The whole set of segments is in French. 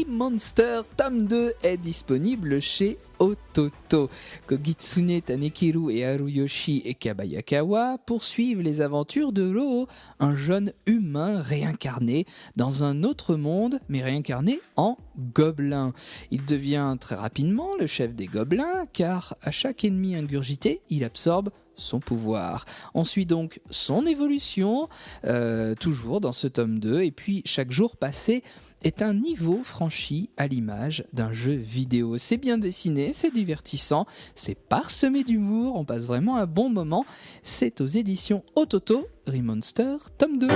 Monster tome 2 est disponible chez Ototo. Kogitsune Tanekiru et Haruyoshi Kabayakawa poursuivent les aventures de Ro, un jeune humain réincarné dans un autre monde, mais réincarné en gobelin. Il devient très rapidement le chef des gobelins, car à chaque ennemi ingurgité, il absorbe son pouvoir. On suit donc son évolution, toujours dans ce tome 2, et puis chaque jour passé est un niveau franchi à l'image d'un jeu vidéo. C'est bien dessiné, c'est divertissant, c'est parsemé d'humour, on passe vraiment un bon moment. C'est aux éditions Ototo, Monster tome 2.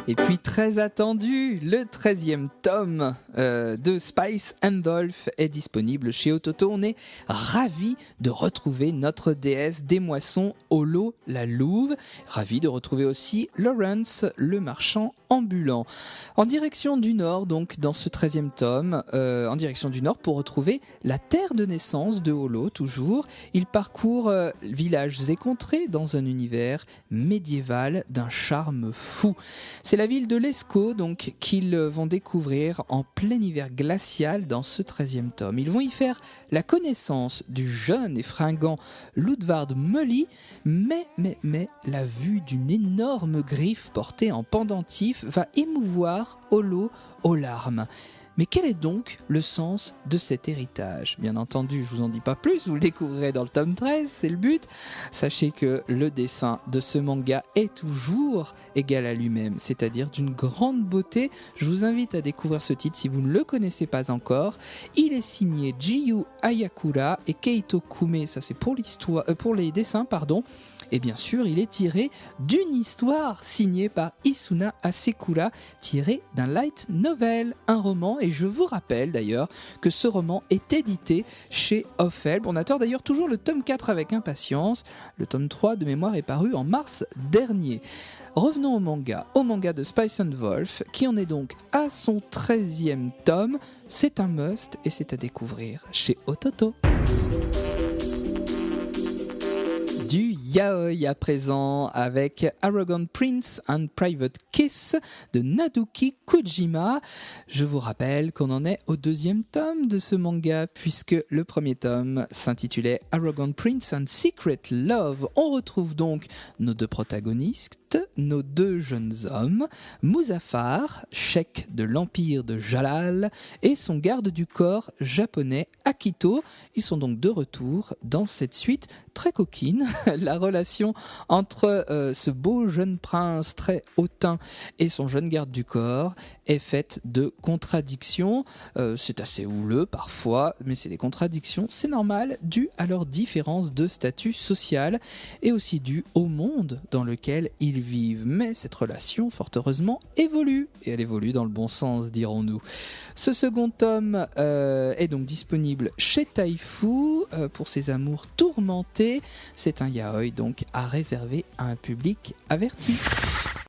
Et puis très attendu, le 13e tome de Spice and Wolf est disponible chez Ototo. On est ravis de retrouver notre déesse des moissons, Holo la louve. Ravis de retrouver aussi Lawrence, le marchand ambulant. En direction du nord, donc dans ce 13e tome, en direction du nord pour retrouver la terre de naissance de Holo, toujours. Il parcourt villages et contrées dans un univers médiéval d'un charme fou. C'est la ville de Lescaut donc qu'ils vont découvrir en plein hiver glacial dans ce 13e tome. Ils vont y faire la connaissance du jeune et fringant Ludvard Mully, mais la vue d'une énorme griffe portée en pendentif va émouvoir Holo aux larmes. Mais quel est donc le sens de cet héritage ? Bien entendu, je vous en dis pas plus, vous le découvrirez dans le tome 13, c'est le but. Sachez que le dessin de ce manga est toujours égal à lui-même, c'est-à-dire d'une grande beauté. Je vous invite à découvrir ce titre si vous ne le connaissez pas encore. Il est signé Jiyu Ayakura et Keito Kume, ça c'est pour les dessins, pardon. Et bien sûr, il est tiré d'une histoire signée par Isuna Asekura, tirée d'un light novel, un roman. Et je vous rappelle d'ailleurs que ce roman est édité chez Offelb. On attend d'ailleurs toujours le tome 4 avec impatience. Le tome 3 de mémoire est paru en mars dernier. Revenons au manga de Spice and Wolf, qui en est donc à son 13e tome. C'est un must et c'est à découvrir chez Ototo. Du yaoi à présent avec Arrogant Prince and Private Kiss de Naduki Kojima. Je vous rappelle qu'on en est au 2e tome de ce manga puisque le premier tome s'intitulait Arrogant Prince and Secret Love. On retrouve donc nos deux protagonistes, nos deux jeunes hommes, Muzaffar, cheikh de l'empire de Jalal, et son garde du corps japonais Akito. Ils sont donc de retour dans cette suite très coquine. La relation entre ce beau jeune prince très hautain et son jeune garde du corps est faite de contradictions. C'est assez houleux parfois, mais c'est des contradictions, c'est normal, dues à leur différence de statut social et aussi dues au monde dans lequel ils vivent. Mais cette relation, fort heureusement, évolue. Et elle évolue dans le bon sens, dirons-nous. Ce second tome est donc disponible chez Taifu pour ses amours tourmentés. C'est un yaoi donc à réserver à un public averti.